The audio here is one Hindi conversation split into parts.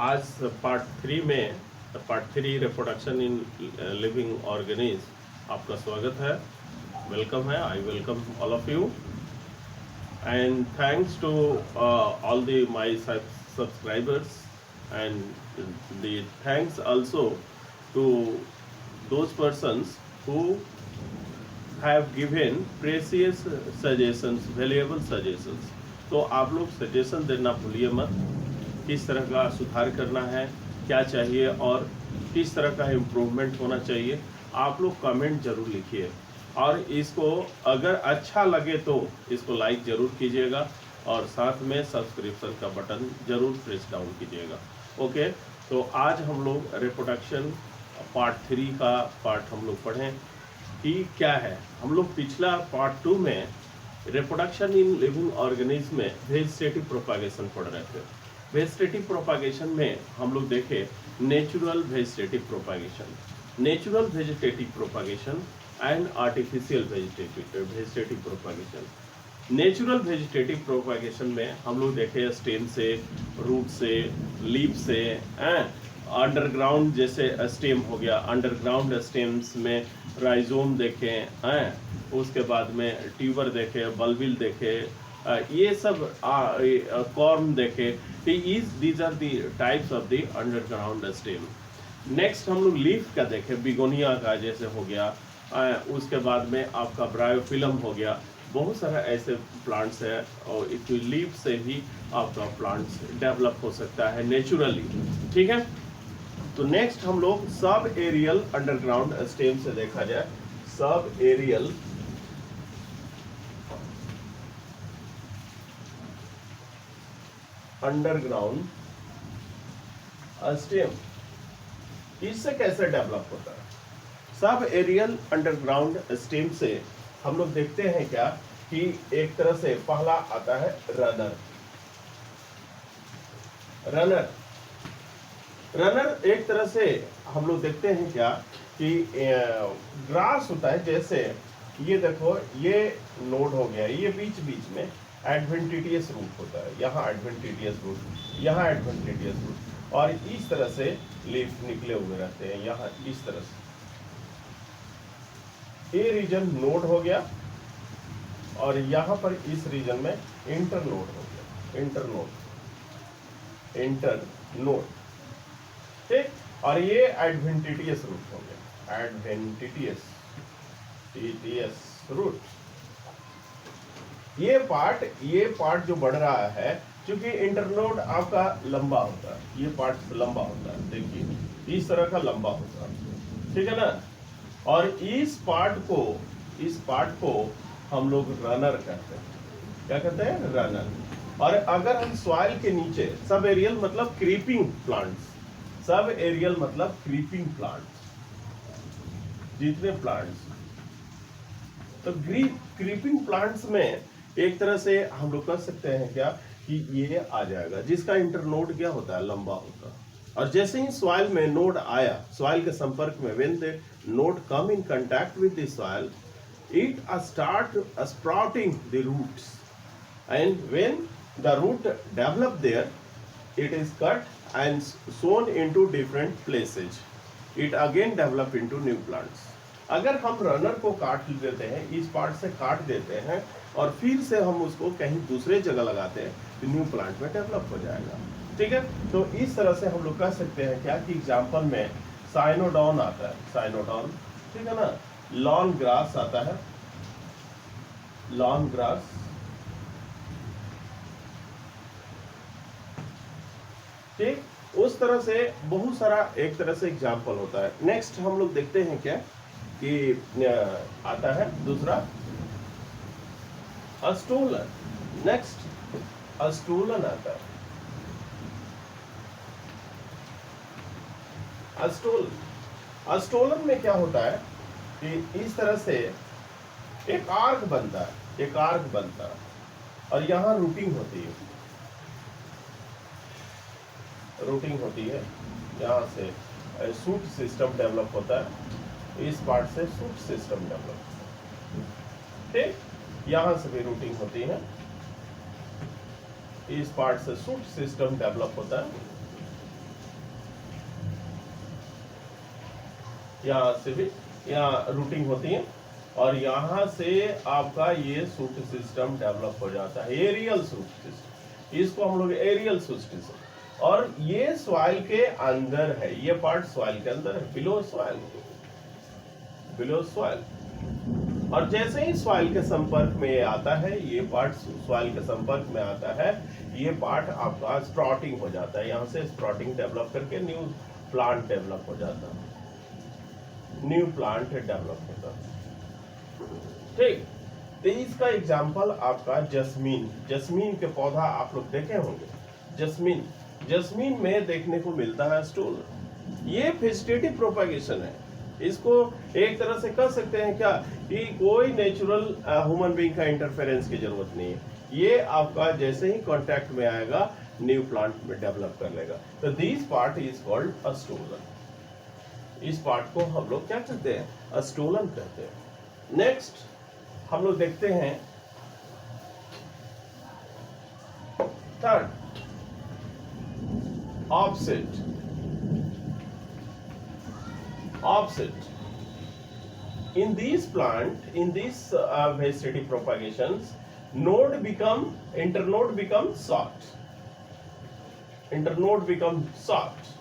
आज part 3 reproduction in living organism आपका स्वागत है, वेलकम है। I welcome all of you and thanks to all the my subscribers, and the thanks also to those persons who have given precious suggestions, valuable suggestions। तो आप लोग सजेशन देना भूलिए मत, किस तरह का सुधार करना है, क्या चाहिए और किस तरह का इम्प्रूवमेंट होना चाहिए, आप लोग कमेंट जरूर लिखिए। और इसको अगर अच्छा लगे तो इसको लाइक जरूर कीजिएगा और साथ में सब्सक्रिप्शन का बटन जरूर प्रेस डाउन कीजिएगा। ओके, तो आज हम लोग रिप्रोडक्शन पार्ट 3 का पार्ट हम लोग पढ़ें कि क्या है। हम लोग पिछला पार्ट 2 में रिप्रोडक्शन इन लिविंग ऑर्गेनिज्म में वेजिटेटिव प्रोपागेशन पढ़ रहे थे। वेजिटेटिव प्रोपागेशन में हम लोग देखे natural vegetative propagation and artificial vegetative propagation. Natural vegetative propagation में हम लोग देखे स्टेम से, रूट से, लीफ से, अंडरग्राउंड जैसे स्टेम हो गया, अंडरग्राउंड स्टेम्स में राइजोम देखे हैं, उसके बाद में ट्यूबर देखे, बल्बिल देखे, ये सब कॉर्म देखे। These are the types of the underground stem. Next हम लोग लीफ का देखे, बिगोनिया का जैसे हो गया, उसके बाद में आपका ब्रायोफिलम हो गया। बहुत सारा ऐसे प्लांट्स है और इस लीफ से ही आपका प्लांट्स डेवलप हो सकता है नेचुरली। ठीक है, तो नेक्स्ट हम लोग सब एरियल अंडरग्राउंड स्टेम से देखा जाए, सब एरियल अंडरग्राउंड स्टेम, इससे कैसे डेवलप होता है। सब एरियल अंडरग्राउंड स्टेम से हम लोग देखते हैं क्या कि एक तरह से पहला आता है रनर एक तरह से हम लोग देखते हैं क्या कि ग्रास होता है। जैसे ये देखो, ये नोड हो गया, ये बीच बीच में एडवेंटिटियस रूट होता है, यहाँ एडवेंटिटियस रूट, यहाँ एडवेंटिटियस रूट, और इस तरह से लीफ निकले हुए रहते हैं यहाँ इस तरह से। ये रीजन नोड हो गया और यहाँ पर इस रीजन में इंटरनोड हो गया, इंटरनोड। ठीक, और ये एडवेंटिटियस रूट हो गया, एडवेंटिटियस रूट। ये पार्ट जो बढ़ रहा है, क्योंकि इंटरनोड आपका लंबा होता है, ये पार्ट लंबा होता है, देखिए इस तरह का लंबा होता है, ठीक है ना। और इस पार्ट को हम लोग रनर कहते हैं। क्या कहते हैं? रनर। और अगर हम सॉइल के नीचे, सब एरियल मतलब क्रीपिंग प्लांट्स, सब एरियल मतलब क्रीपिंग प्लांट्स, जितने प्लांट्स, तो क्रीपिंग प्लांट्स में एक तरह से हम लोग कह सकते हैं क्या कि ये आ जाएगा, जिसका इंटरनोड क्या होता है, लंबा होता है। और जैसे ही सॉइल में नोड आया, सॉइल के संपर्क में, when the node come in contact with the soil, it start sprouting the roots, and when the root develop there, it is cut and sown into different places, it again develop into new plants। अगर हम रनर को काट देते हैं, इस पार्ट से काट देते हैं और फिर से हम उसको कहीं दूसरे जगह लगाते हैं, तो न्यू प्लांट में डेवलप हो जाएगा। ठीक है, तो इस तरह से हम लोग कह सकते हैं क्या कि एग्जाम्पल में साइनोडॉन आता है, साइनोडॉन, ठीक है ना। लॉन ग्रास आता है, लॉन ग्रास, ठीक, उस तरह से बहुत सारा एक तरह से एग्जाम्पल होता है। नेक्स्ट हम लोग देखते हैं क्या कि आता है दूसरा अस्टोलन। नेक्स्ट अस्टोलन आता है, अस्टोलन में क्या होता है कि इस तरह से एक आर्क बनता है, और यहाँ रूटिंग होती है, यहाँ से सूट सिस्टम डेवलप होता है, इस पार्ट से सूट सिस्टम डेवलप होता है। ठीक, यहाँ से भी रूटिंग होती है, इस पार्ट से सूट सिस्टम डेवलप होता है, यहाँ से भी यहाँ रूटिंग होती है, और यहाँ से आपका ये सूट सिस्टम डेवलप हो जाता है, एरियल सूट सिस्टम, इसको हम लोग एरियल सूट सिस्टम। और ये सॉइल के अंदर है, ये पार्ट सॉइल के अंदर है, बिलो सॉइल, बिलो सॉइल। और जैसे ही सॉइल के संपर्क में ये आता है, ये पार्ट सॉइल के संपर्क में आता है, ये पार्ट आपका स्प्रॉटिंग हो जाता है, यहाँ से स्प्रॉटिंग डेवलप करके न्यू प्लांट डेवलप हो जाता है, न्यू प्लांट डेवलप होता है। ठीक, तो इसका एग्जाम्पल आपका जस्मीन, जस्मीन के पौधा आप लोग देखे होंगे, जस्मीन, जस्मीन में देखने को मिलता है स्टूल, ये वेजिटेटिव प्रोपागेशन है। इसको एक तरह से कह सकते हैं क्या कि कोई नेचुरल ह्यूमन बीइंग का इंटरफेरेंस की जरूरत नहीं है, ये आपका जैसे ही कांटेक्ट में आएगा न्यू प्लांट में डेवलप कर लेगा। तो दिस पार्ट इज कॉल्ड अस्टोलन, इस पार्ट को हम लोग क्या कहते हैं, अस्टोलन कहते हैं। नेक्स्ट हम लोग देखते हैं third, offset, offset. In these plant, in these vegetative propagations, node become, internode becomes short, internode becomes short,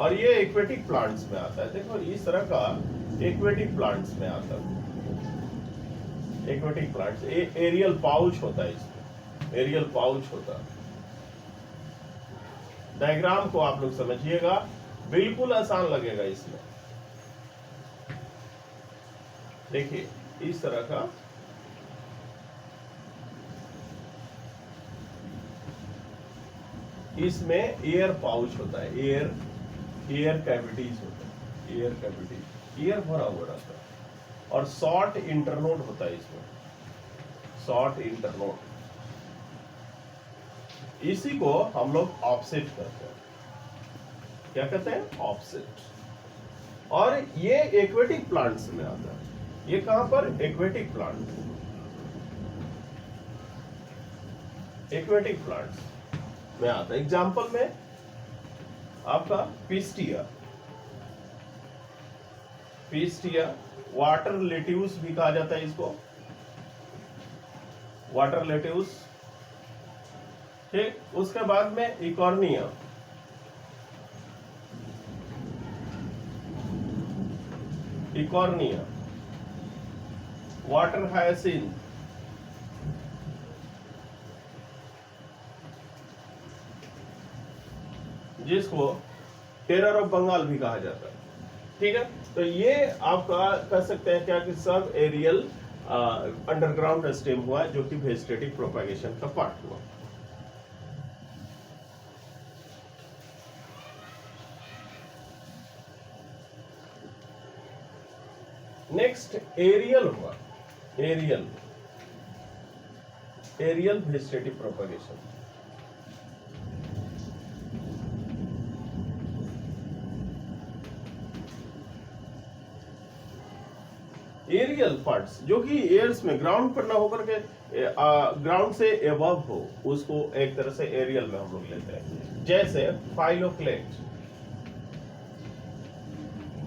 और ये एक्वेटिक प्लांट्स में आता है। देखो इस तरह का एक्वेटिक प्लांट्स में आता है, एक्वेटिक प्लांट्स, एरियल पाउच होता है, इसमें एरियल पाउच होता है। डायग्राम को आप लोग समझिएगा, बिल्कुल आसान लगेगा इसमें। देखिए इस तरह का इसमें एयर पाउच होता है, एयर कैविटीज होता है, एयर कैविटीज, एयर भरा हुआ रहता है। और शॉर्ट इंटरनोड होता है इसमें, शॉर्ट इंटरनोड, इसी को हम लोग ऑफसेट कहते हैं। क्या कहते हैं, ऑफसेट। और ये एक्वेटिक प्लांट्स में आता है, ये कहां पर, एक्वेटिक प्लांट, एक्वेटिक प्लांट्स में आता है। एग्जाम्पल में आपका पिस्टिया, पिस्टिया, वाटर लेट्यूस भी कहा जाता है इसको, वाटर लेट्यूस। ठीक, उसके बाद में इकॉर्निया, इकॉर्निया, वाटर हायसिंथ, जिसको टेरर ऑफ बंगाल भी कहा जाता है। ठीक है, तो ये आपका कह सकते हैं क्या कि सब एरियल अंडरग्राउंड स्टेम हुआ, जो कि वेजिटेटिव प्रोपागेशन का पार्ट हुआ। नेक्स्ट एरियल हुआ, aerial, aerial vegetative propagation. Aerial parts जो कि एयर्स में, ग्राउंड पर ना होकर के ग्राउंड से एबव हो, उसको एक तरह से एरियल में हम लोग लेते हैं। जैसे फाइलोक्लेट,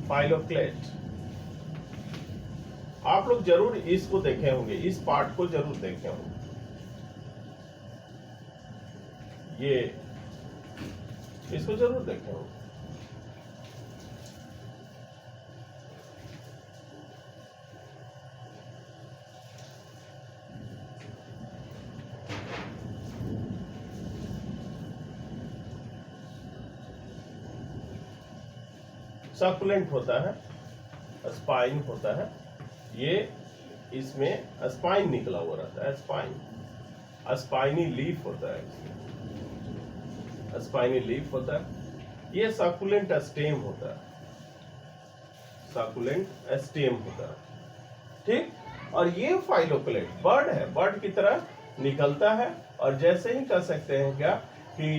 फाइलोक्लेट आप लोग जरूर इसको देखे होंगे, इस पार्ट को जरूर देखे होंगे। ये इसको जरूर देखे होंगे। सक्युलेंट होता है, स्पाइन होता है, ये इसमें स्पाइन निकला हुआ रहता है, स्पाइन, स्पाइनी लीफ होता है, इसमें स्पाइनी लीफ होता है। ये सक्युलेंट स्टेम होता है, सक्युलेंट स्टेम होता है। ठीक, और ये फाइलोक्लेट बर्ड है, बर्ड की तरह निकलता है, और जैसे ही कह सकते हैं क्या कि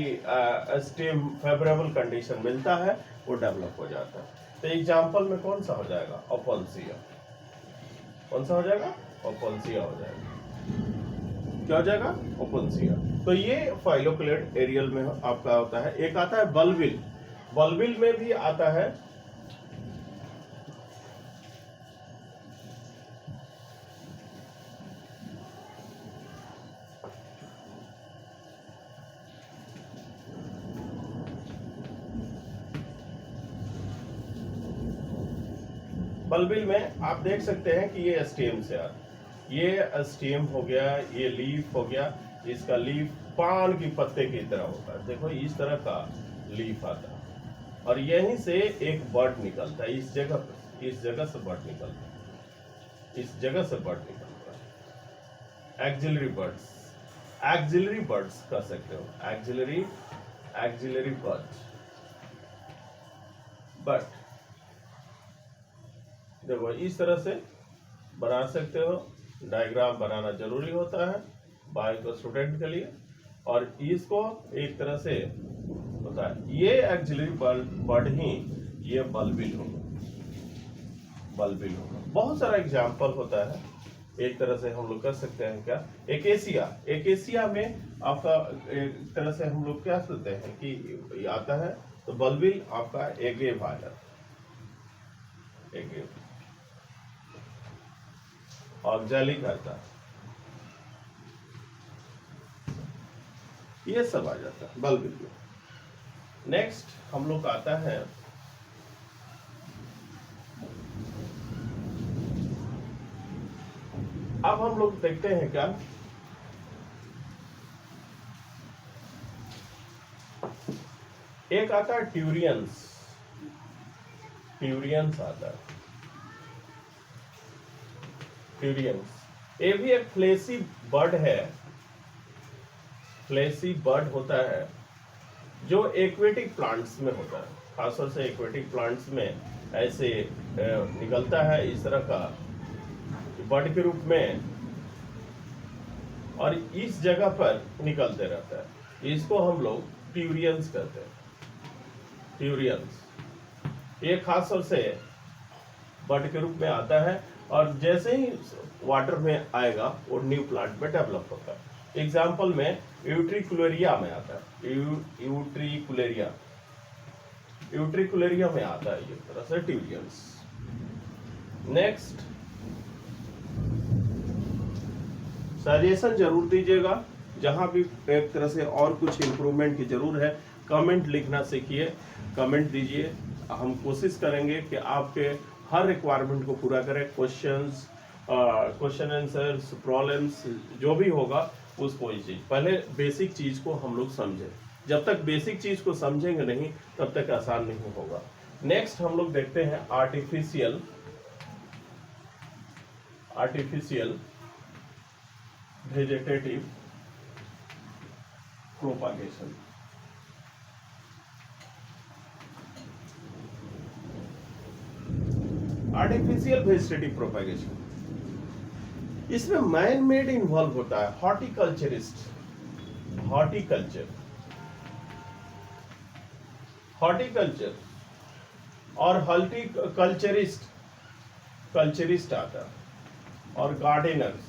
स्टेम फेवरेबल कंडीशन मिलता है, वो डेवलप हो जाता है। तो एग्जाम्पल में कौन सा हो जाएगा, ओपल्सिया, कौन सा हो जाएगा, ओपल्सिया हो जाएगा। क्या हो जाएगा, ओपनसिया। तो ये फाइलोक्लेट एरियल में आपका होता है। एक आता है बल्बिल, बल्बिल में भी आता है बल्बिल में आप देख सकते हैं कि ये स्टेम से ये स्टेम हो गया, ये लीफ हो गया, इसका लीफ पान की पत्ते की तरह होता है। देखो इस तरह का लीफ आता है और यहीं से एक बर्ड निकलता है। इस जगह पर, इस जगह से बर्ड निकलता है, इस जगह से बर्ड निकलता है। एक्सिलरी बर्ड्स, एक्सिलरी बर्ड्स कह सकते हो, एक्सिलरी, एक्सिलरी बर्ड। बट देखो इस तरह से बना सकते हो, डायग्राम बनाना जरूरी होता है बायो स्टूडेंट के लिए। और इसको एक तरह से होता है, ये एक्सिलरी बर्ड ही ये बल्बिल होगा, बल्बिल होगा। बहुत सारा एग्जाम्पल होता है। एक तरह से हम लोग कर सकते हैं क्या, एकेसिया, एकेसिया में आपका एक तरह से हम लोग क्या करते हैं कि आता है तो बल्बिल आपका एगेव आ जाता है, एगेव ऑक्जेलिक आता है, ये सब आ जाता है बल्बिल में। नेक्स्ट हम लोग आता है अब हम लोग देखते हैं क्या, एक आता है ट्यूरियंस, ट्यूरियंस आता है, ट्यूरियंस। ये भी एक फ्लेसी बर्ड है, फ्लेसी बर्ड होता है जो एक्वेटिक प्लांट्स में होता है, खासतौर से एक्वेटिक प्लांट्स में ऐसे निकलता है इस तरह का बर्ड के रूप में, और इस जगह पर निकलते रहता है। इसको हम लोग ट्यूरियंस कहते हैं, ट्यूरियंस। ये खासतौर से बर्ड के रूप में आता है और जैसे ही वाटर में आएगा वो न्यू प्लांट में डेवलप होता है। एग्जाम्पल में यूट्रिकुलेरिया में आता है, यूट्रिकुलेरिया, यूट्रिकुलेरिया में आता है ये तरह से ट्यूरियंस। नेक्स्ट सजेशन जरूर दीजिएगा, जहां भी एक तरह से और कुछ इम्प्रूवमेंट की जरूर है कमेंट लिखना सीखिए, कमेंट दीजिए। हम कोशिश करेंगे कि आपके हर रिक्वायरमेंट को पूरा करें। क्वेश्चंस, क्वेश्चन आंसर्स, प्रॉब्लम्स जो भी होगा उसको चीज पहले बेसिक चीज को हम लोग समझें। जब तक बेसिक चीज को समझेंगे नहीं तब तक आसान नहीं होगा। नेक्स्ट हम लोग देखते हैं artificial, artificial vegetative propagation. Artificial vegetative propagation, इसमें मैन मेड इन्वॉल्व होता है। हॉर्टिकल्चरिस्ट, हॉर्टिकल्चर, हॉर्टिकल्चर और हॉर्टिकल्चरिस्ट, कल्चरिस्ट आता है, और गार्डनर्स।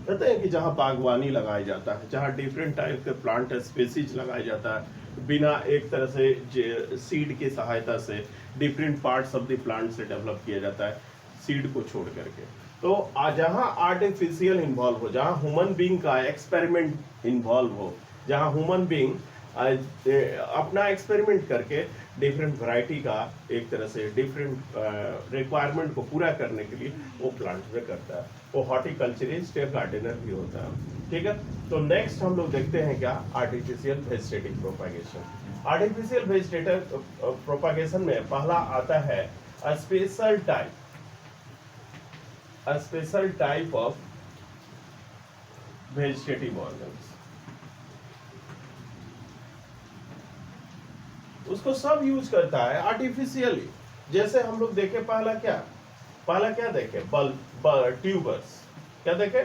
कहते हैं कि जहां बागवानी लगाया जाता है, जहां डिफरेंट टाइप के प्लांट स्पीसीज लगाया जाता है, बिना एक तरह से सीड की सहायता से different parts of the plant से डेवलप किया जाता है, सीड को छोड़ करके। तो जहां आर्टिफिशियल इन्वॉल्व हो, जहां ह्यूमन बीइंग का एक्सपेरिमेंट इन्वॉल्व हो, जहां ह्यूमन बीइंग अपना एक्सपेरिमेंट करके डिफरेंट वैरायटी का एक तरह से डिफरेंट रिक्वायरमेंट को पूरा करने के लिए वो प्लांट में करता है, वो हॉर्टिकल्चरिस्ट या गार्डनर भी होता है। ठीक है, तो नेक्स्ट हम लोग देखते हैं क्या, artificial vegetative propagation. Artificial vegetative propagation में पहला आता है special type, a special type of vegetative organs। उसको सब यूज करता है आर्टिफिशियली। जैसे हम लोग देखे पहला क्या देखे, ट्यूबर्स, क्या देखे,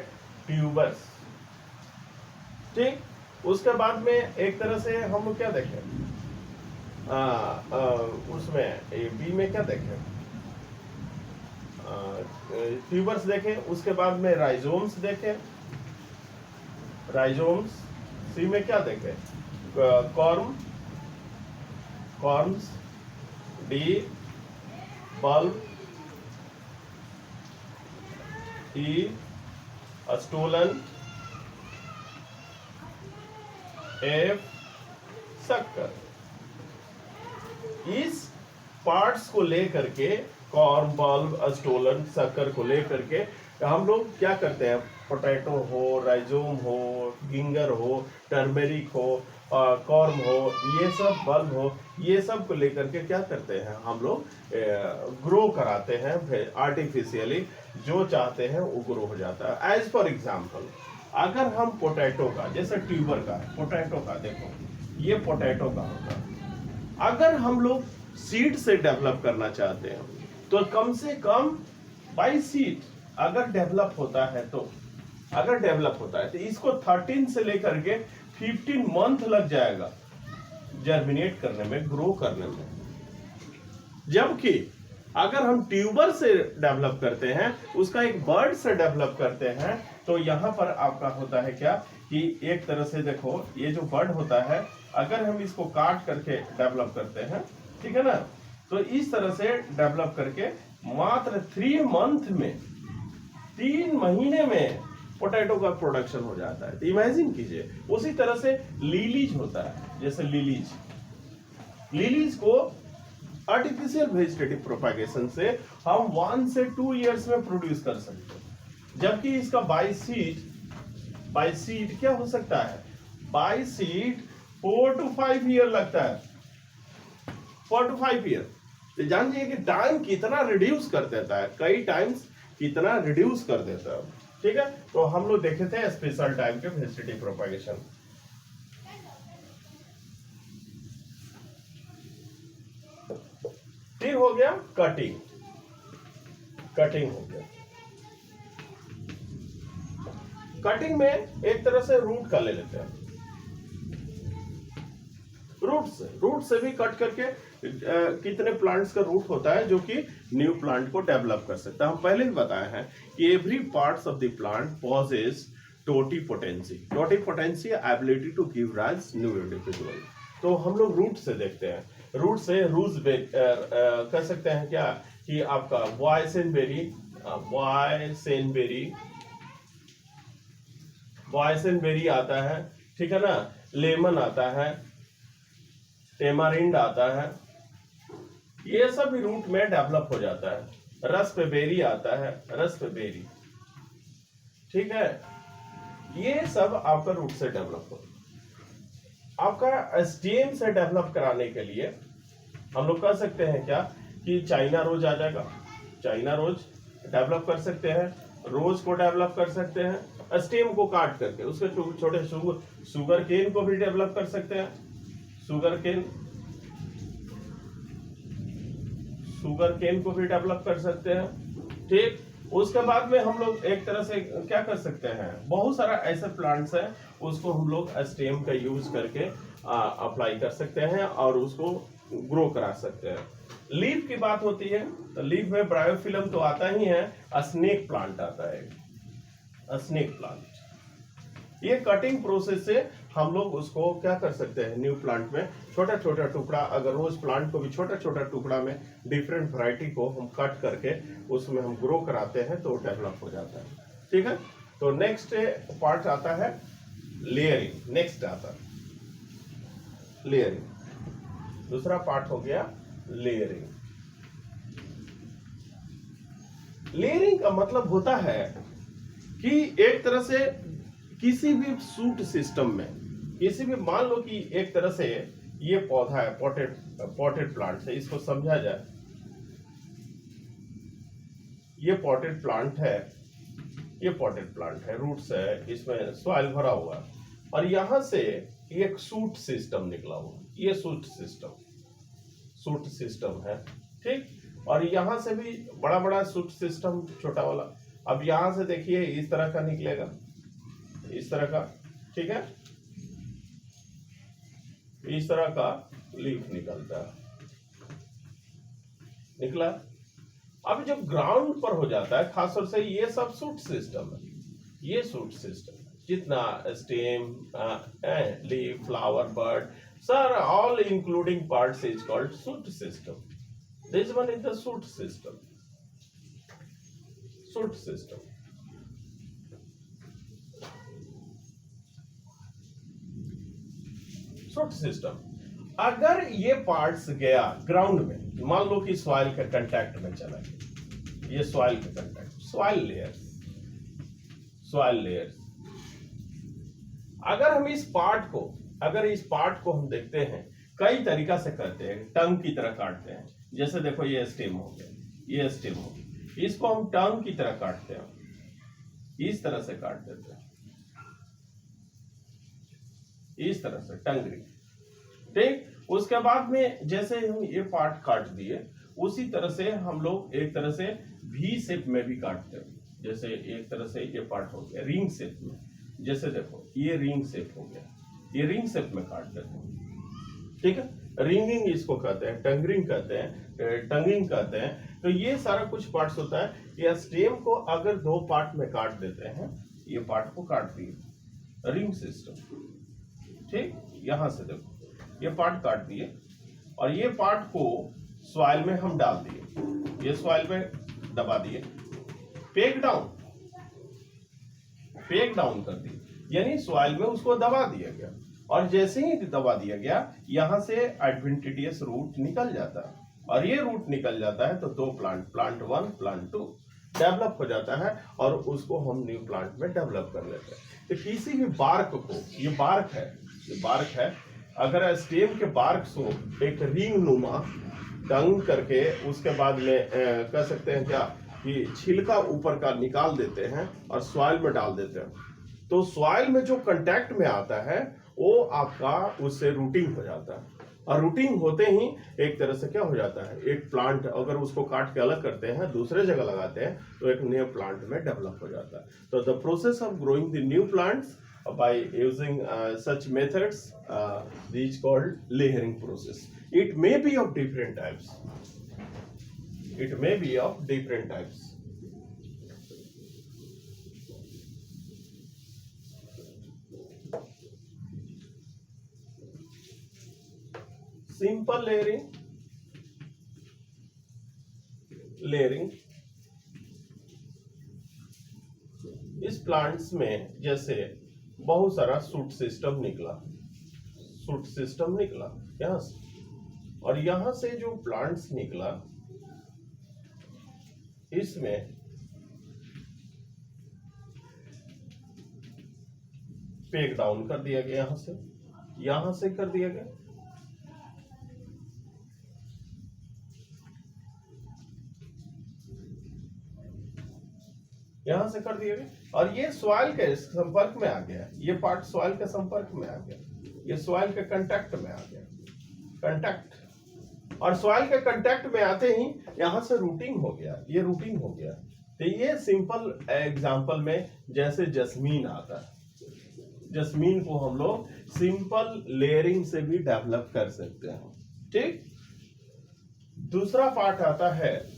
ट्यूबर्स। ठीक, उसके बाद में एक तरह से हम लोग क्या देखे, उसमें बी में क्या देखे, ट्यूबर्स देखें, उसके बाद में राइजोम्स देखें। राइजोम्स सी में क्या देखें? कॉर्म्स, डी बल्ब, ई स्टोलन, एफ शक्कर। इस पार्ट्स को लेकर के, कॉर्म, बल्ब, स्टोलन, शक्कर को लेकर के हम लोग क्या करते हैं? पोटैटो हो, राइजोम हो, गिंगर हो, टर्मेरिक हो, कॉर्म हो, ये सब, बल्ब हो, ये सब को लेकर के क्या करते हैं हम लोग? ग्रो कराते हैं आर्टिफिशियली। जो चाहते हैं वो ग्रो हो जाता है। एज फॉर एग्जाम्पल, अगर हम पोटैटो का, जैसे ट्यूबर का है, पोटैटो का देखो, ये पोटैटो का होता है। अगर हम लोग सीड से डेवलप करना चाहते हैं तो कम से कम बाई सीड अगर डेवलप होता है तो इसको 13 से लेकर के 15 मंथ लग जाएगा जर्मिनेट करने में, ग्रो करने में। जबकि अगर हम ट्यूबर से डेवलप करते हैं, उसका एक बर्ड से डेवलप करते हैं, तो यहां पर आपका होता है क्या कि एक तरह से देखो, ये जो बर्ड होता है, अगर हम इसको काट करके डेवलप करते हैं, ठीक है ना, तो इस तरह से डेवलप करके मात्र 3 मंथ में, 3 महीने में पोटैटो का प्रोडक्शन हो जाता है। तो इमेजिन कीजिए। उसी तरह से लिलीज होता है, जैसे लिलीज को आर्टिफिशियल वेजिटेटिव प्रोपागेशन से हम 1 से 2 इयर्स में प्रोड्यूस कर सकते हैं। जबकि इसका बाई सीड क्या हो सकता है? बाई सीड 4 to 5 ईयर लगता है। 4 to 5 ईयर। तो जानिए कि टाइम कितना रिड्यूस कर देता है, कई टाइम्स कितना रिड्यूस कर देता है। ठीक है, तो हम लोग देखे थे स्पेशल टाइम के वेजिटेटिव प्रोपागेशन। फिर हो गया कटिंग हो गया। कटिंग में एक तरह से रूट का ले लेते हैं, रूट से भी कट करके कितने प्लांट्स का रूट होता है जो कि न्यू प्लांट को डेवलप कर सकता है। हम पहले भी बताए हैं कि every parts of the plant possess totipotency ability to give rise new individual. तो हम लोग रूट से देखते हैं, रूट से रूट्स कह सकते हैं क्या कि आपका बॉयसेनबेरी आता है, ठीक है ना, लेमन आता है, टेमारिंड आता है, ये सब रूट में डेवलप हो जाता है। रस्पबेरी आता है, रस्पबेरी, ठीक है, ये सब आपका रूट से डेवलप हो। आपका स्टेम से डेवलप कराने के लिए हम लोग कह सकते हैं क्या कि चाइना रोज आ जाएगा, चाइना रोज डेवलप कर सकते हैं, रोज को डेवलप कर सकते हैं, स्टेम को काट करके उसके छोटे शुगर केन को भी डेवलप कर सकते हैं, शुगर केन को भी डेवलप कर सकते हैं। ठीक, उसके बाद में हम लोग एक तरह से क्या कर सकते हैं, बहुत सारा ऐसे प्लांट्स हैं, उसको हम लोग स्टेम का यूज करके अप्लाई कर सकते हैं और उसको ग्रो करा सकते हैं। लीफ की बात होती है तो लीफ में ब्रायोफिलम तो आता ही है, स्नेक प्लांट आता है, स्नेक प्लांट। ये कटिंग प्रोसेस से हम लोग उसको क्या कर सकते हैं, न्यू प्लांट में छोटा छोटा टुकड़ा, अगर रोज प्लांट को भी छोटा छोटा टुकड़ा में डिफरेंट वैरायटी को हम कट करके उसमें हम ग्रो कराते हैं तो डेवलप हो जाता है। ठीक है, तो नेक्स्ट पार्ट आता है लेयरिंग। नेक्स्ट आता है लेयरिंग, दूसरा पार्ट हो गया लेयरिंग। लेयरिंग का मतलब होता है कि एक तरह से किसी भी सूट सिस्टम में, किसी भी, मान लो कि एक तरह से ये पौधा है, पॉटेड प्लांट है, इसको समझा जाए, ये पॉटेड प्लांट है, ये पॉटेड प्लांट है, रूट्स है, इसमें सॉइल भरा हुआ है, और यहां से एक सूट सिस्टम निकला हुआ, ये सूट सिस्टम है। ठीक, और यहां से भी बड़ा बड़ा सूट सिस्टम, छोटा वाला। अब यहां से देखिए इस तरह का निकलेगा, इस तरह का, ठीक है, इस तरह का लीफ निकलता है, निकला। अब जब ग्राउंड पर हो जाता है, खासतौर से ये सब सूट सिस्टम है, ये सूट सिस्टम जितना stem, leaf, flower, bird, sir all including parts is called shoot system. This one is the shoot system. Shoot system. Shoot system. अगर ये पार्ट्स गया ग्राउंड में, मान लो कि सॉइल के कांटेक्ट में चला गया, ये सॉइल के contact, soil layers, soil layers. अगर हम इस पार्ट को हम देखते हैं, कई तरीका से करते हैं, टंग की तरह काटते हैं. जैसे देखो ये स्टेम हो गया, ये स्टेम हो गया, इसको हम टंग की तरह काटते हैं, इस तरह से काट देते हैं, इस तरह से टंगरी. ठीक. उसके बाद में जैसे हम ये पार्ट काट दिए, उसी तरह से हम लोग एक तरह से वी शेप में भी काटते हैं. जैसे एक तरह से ये पार्ट हो गया रिंग शेप में, जैसे देखो ये रिंग शेप हो गया, ये रिंग शेप में काट देते हैं. ठीक है. रिंगिंग इसको कहते हैं, टंगरिंग कहते हैं, टंगिंग कहते हैं. तो ये सारा कुछ पार्ट्स होता है. ये स्टेम को अगर दो पार्ट में काट देते हैं, ये पार्ट को काट दिए, रिंग सिस्टम. ठीक. यहां से देखो ये पार्ट काट दिए और ये पार्ट को सॉइल में हम डाल दिए, ये सॉइल में दबा दिए, पेक डाउन कर दिए, यानी सॉइल में उसको दबा दिया गया. और जैसे ही दबा दिया गया, यहां से एडवेंटिशियस रूट निकल जाता है. और ये रूट निकल जाता है तो दो प्लांट 1, प्लांट 2 डेवलप हो जाता है और उसको हम न्यू प्लांट में डेवलप कर लेते हैं. तो किसी भी बार्क को, ये बार्क है, अगर स्टेम के बार्क को एक रिंग नुमा टंग करके उसके बाद में कह सकते हैं क्या कि छिलका ऊपर का निकाल देते हैं और सॉइल में डाल देते हैं, तो सॉइल में जो कांटेक्ट में आता है वो आपका उससे रूटिंग हो जाता है. और रूटिंग होते ही एक तरह से क्या हो जाता है, एक प्लांट अगर उसको काट के अलग करते हैं, दूसरे जगह लगाते हैं, तो एक न्यू प्लांट में डेवलप हो जाता है. तो the process of growing the new plants by using such methods is called layering process. It may be of different types. It may be of different types. Simple layering इस प्लांट्स में जैसे बहुत सारा सूट सिस्टम निकला यहां से, और यहां से जो प्लांट्स निकला, इसमें पेक डाउन कर दिया गया, यहां से कर दिया गया, यहां से कर दिया गया, और ये सॉइल के संपर्क में आ गया, ये पार्ट सॉइल के संपर्क में आ गया, ये सॉइल के कांटेक्ट में आ गया, कांटेक्ट. और सॉइल के कांटेक्ट में आते ही यहां से रूटिंग हो गया, ये रूटिंग हो गया. तो ये सिंपल एग्जांपल में जैसे जस्मीन आता है, जस्मीन को हम लोग सिंपल लेयरिंग से भी डेवलप कर सकते हैं. ठीक. दूसरा पार्ट आता है,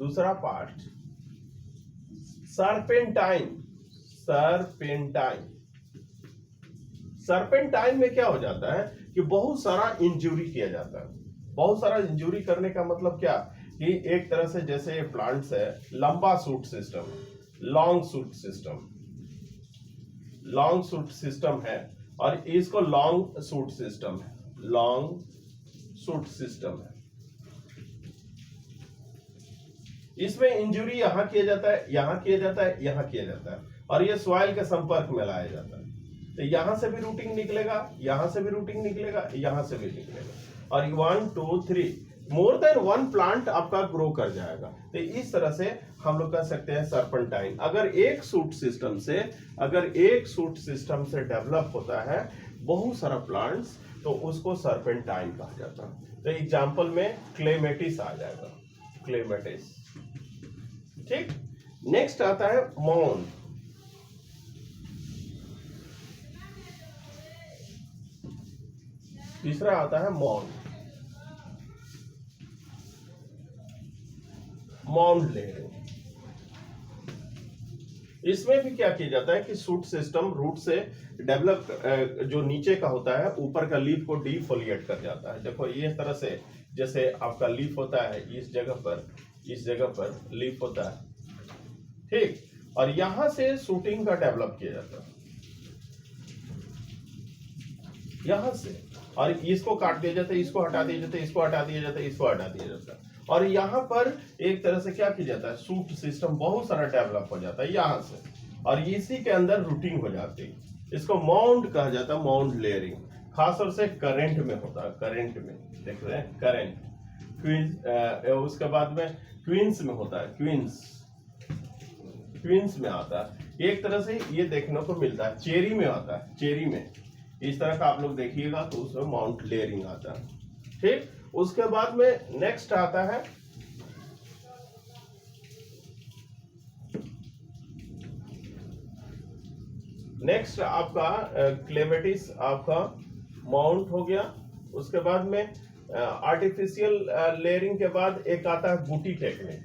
दूसरा पार्ट सरपेंटाइन. सरपेंटाइन में क्या हो जाता है कि बहुत सारा इंजुरी किया जाता है. बहुत सारा इंजुरी करने का मतलब क्या कि एक तरह से जैसे ये प्लांट्स है, लंबा shoot system, long shoot system है, और इसको लॉन्ग सूट सिस्टम है. इसमें इंजुरी यहां किया जाता है, यहां किया जाता है, यहां किया जाता है, और ये सॉइल के संपर्क में लाया जाता है. तो यहां से भी रूटिंग निकलेगा, यहां से भी रूटिंग निकलेगा, यहां से भी निकलेगा, और 1 2 3 मोर देन 1 प्लांट आपका ग्रो कर जाएगा. तो इस तरह से हम लोग कह सकते हैं सरपेंटाइन. अगर एक सूट सिस्टम से डेवलप होता है बहुत सारा प्लांट्स, तो उसको सरपेंटाइन कहा जाता है. तो एग्जांपल में क्लेमेटिस आ जाएगा, क्लेमेटिस. ठीक. नेक्स्ट आता है मॉन. तीसरा आता है मॉन. Mound layering. इसमें भी क्या किया जाता है कि शूट सिस्टम रूट से डेवलप जो नीचे का होता है ऊपर का लीफ को डिफोलिएट कर जाता है। देखो ये तरह से जैसे आपका लीफ होता है इस जगह पर लीफ होता है, ठीक, और यहां से शूटिंग का डेवलप किया जाता है यहां से, और इसको काट दिया जाता है, इसको हटा दिया जाता है, इसको हटा दिया जाता है, इसको हटा दिया जाता है, और यहाँ पर एक तरह से क्या किया जाता है शूट सिस्टम बहुत सारा डेवलप हो जाता है यहाँ से, और इसी के अंदर रूटिंग हो जाती है। इसको माउंड कहा जाता है, माउंड लेयरिंग। खासतौर से करंट में होता है, करंट में देख रहे हैं, करंट क्वींस, उसके बाद में क्वींस में होता है, क्वींस में आता है। एक तरह से ये देखने को मिलता है, चेरी में आता है, चेरी में इस तरह का आप लोग देखिएगा तो उसमें माउंट लेयरिंग आता है, ठीक। उसके बाद में नेक्स्ट आता है नेक्स्ट आपका क्लेमेटिस, आपका माउंट हो गया। उसके बाद में आर्टिफिशियल लेयरिंग के बाद एक आता है गुटी टेक्निक,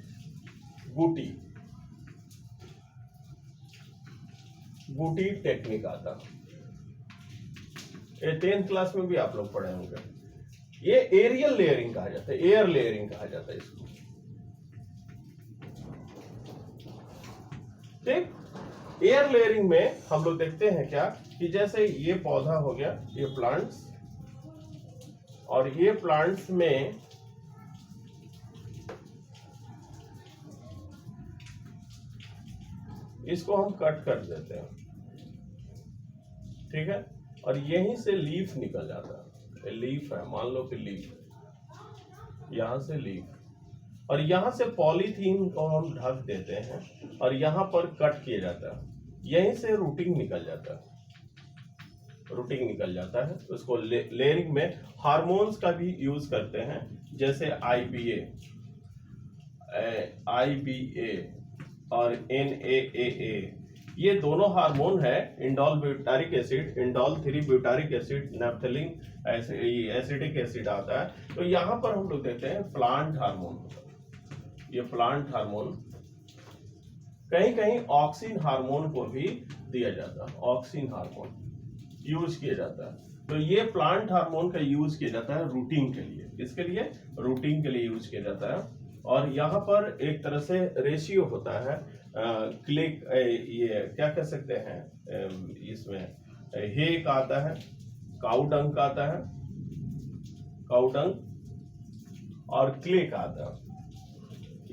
गुटी टेक्निक आता है, ये 10th क्लास में भी आप लोग पढ़े होंगे। ये एरियल लेयरिंग कहा जाता है, एयर लेयरिंग कहा जाता है इसको, ठीक। एयर लेयरिंग में हम लोग देखते हैं क्या कि जैसे ये पौधा हो गया, ये प्लांट्स, और ये प्लांट्स में इसको हम कट कर देते हैं, ठीक है, और यहीं से लीफ निकल जाता है, लीफ है, मान लो कि लीफ, यहां से लीफ, और यहां से पॉलीथीन को हम ढक देते हैं और यहां पर कट किया जाता है, यहीं से रूटिंग निकल जाता है, उसको लेयरिंग में हार्मोन्स का भी यूज करते हैं, जैसे IBA और NAAA, ये दोनों हार्मोन है, indole butyric acid, indole 3 butyric acid, naphthalene acetic acid आता है। तो यहाँ पर हम लोग देखते हैं प्लांट हार्मोन होता है, ये प्लांट हार्मोन, कहीं कहीं ऑक्सिन हार्मोन को भी दिया जाता है, ऑक्सिन हार्मोन यूज किया जाता है। तो ये प्लांट हार्मोन का यूज किया जाता है रूटिंग के लिए, इसके लिए रूटिंग के लिए यूज किया जाता है। और यहाँ पर एक तरह से रेशियो होता है, क्लिक, ये क्या कह सकते हैं, इसमें हे का आता है, काउडंग का आता है, काउडंग, और क्ले का आता है,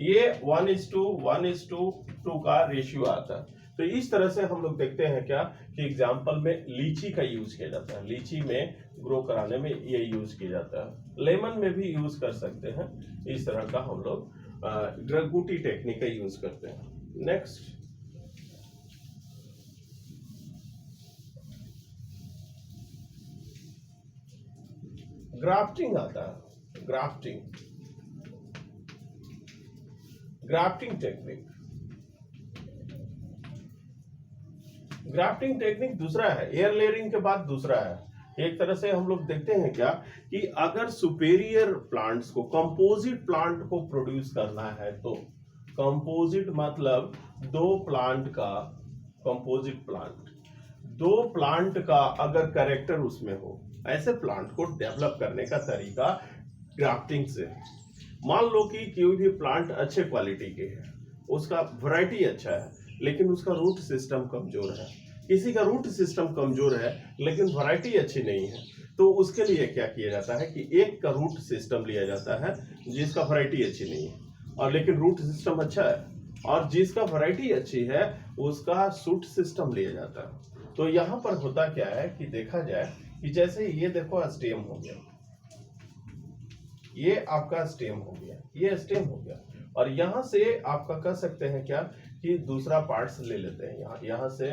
ये 1:1:2 का रेशियो आता है। तो इस तरह से हम लोग देखते हैं क्या कि एग्जाम्पल में लीची का यूज किया जाता है, लीची में ग्रो कराने में ये यूज किया जाता है, लेमन में भी यूज कर सकते हैं। इस तरह का हम लोग गुटी टेक्निक का यूज करते हैं। नेक्स्ट ग्राफ्टिंग आता है, ग्राफ्टिंग टेक्निक, ग्राफ्टिंग टेक्निक दूसरा है, एयर लेयरिंग के बाद दूसरा है। एक तरह से हम लोग देखते हैं क्या कि अगर सुपेरियर प्लांट्स को, कंपोजिट प्लांट को प्रोड्यूस करना है, तो कंपोजिट मतलब दो प्लांट का अगर कैरेक्टर उसमें हो, ऐसे प्लांट को डेवलप करने का तरीका ग्राफ्टिंग से। मान लो कि कोई भी प्लांट अच्छे क्वालिटी के है, उसका वैरायटी अच्छा है, लेकिन उसका रूट सिस्टम कमजोर है, किसी का रूट सिस्टम कमजोर है लेकिन वैरायटी अच्छी नहीं है, तो उसके लिए क्या किया जाता है कि एक का रूट सिस्टम लिया जाता है जिसका वैरायटी अच्छी नहीं है, और लेकिन रूट सिस्टम अच्छा है, और जिसका वैरायटी अच्छी है उसका शूट सिस्टम लिया जाता है। तो यहाँ पर होता क्या है कि देखा जाए कि जैसे ये देखो स्टेम हो गया, ये आपका स्टेम हो गया, ये स्टेम हो गया, और यहाँ से आपका कह सकते हैं क्या कि दूसरा पार्ट्स ले लेते हैं, यहाँ से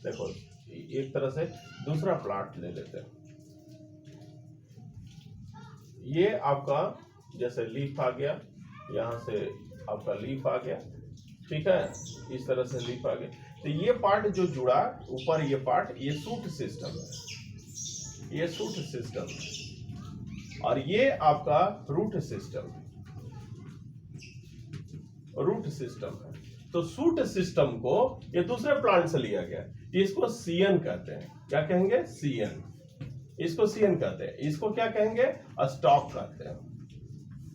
देखो एक तरह से दूसरा प्लांट ले लेते हैं, ये आपका जैसे लीफ आ गया, यहाँ से आपका लीफ आ गया, ठीक है, इस तरह से लीफ आ गया। तो ये पार्ट जो जुड़ा ऊपर, ये पार्ट, ये शूट सिस्टम है, ये शूट सिस्टम है, और ये आपका रूट सिस्टम है। रूट सिस्टम है। तो सूट सिस्टम को ये दूसरे प्लांट से लिया गया, इसको सीएन कहते हैं। क्या कहेंगे? सीएन। इसको सीएन कहते हैं। इसको क्या कहेंगे? स्टॉक कहते हैं।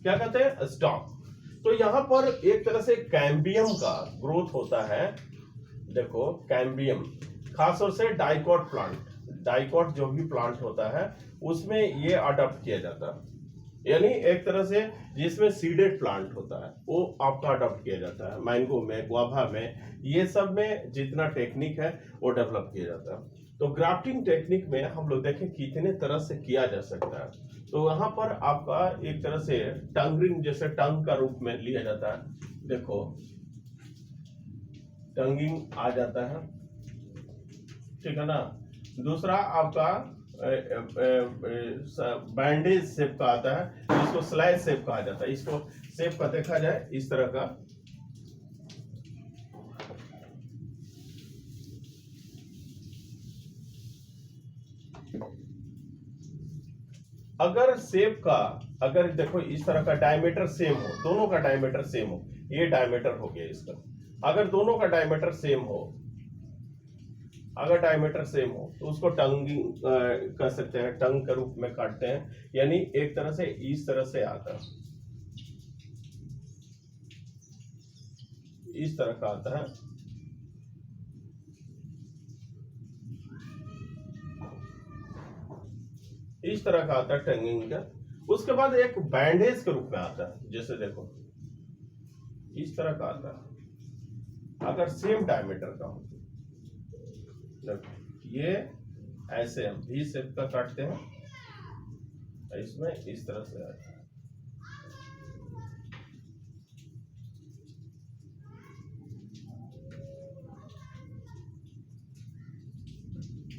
क्या कहते हैं? स्टॉक। तो यहां पर एक तरह से कैम्बियम का ग्रोथ होता है। देखो कैम्बियम, खासतौर से डाइकॉट प्लांट, डाइकॉट जो भी प्लांट होता है उसमें ये अडॉप्ट किया जाता है। यानी एक तरह से जिसमें सीडेड प्लांट होता है वो आपका अडॉप्ट किया जाता है। मैंगो में, गुआवा में, ये सब में जितना टेक्निक है वो डेवलप किया जाता है। तो ग्राफ्टिंग टेक्निक में हम लोग देखें कितने तरह से किया जा सकता है। तो वहां पर आपका एक तरह से टंगरिंग, जैसे टंग का रूप में लिया जाता है। देखो टंगिंग आ जाता है, ठीक है ना। दूसरा आपका बैंडेज शेप का आता है, इसको स्लाइस शेप कहा जाता है। इसको शेप का देखा जाए इस तरह का, अगर शेप का, अगर देखो इस तरह का डायमीटर सेम हो, दोनों का डायमीटर सेम हो, ये डायमीटर हो गया इसका। अगर दोनों का डायमीटर सेम हो, अगर डायमीटर सेम हो तो उसको टंगिंग कर सकते हैं, टंग के रूप में काटते हैं। यानी एक तरह से इस तरह से आता है, इस तरह का आता है। इस तरह का आता है टंगिंग का। उसके बाद एक बैंडेज के रूप में आता है, जैसे देखो इस तरह का आता है अगर सेम डायमीटर का हो। ये ऐसे हम भी शेप का काटते हैं, इसमें इस तरह से आता है।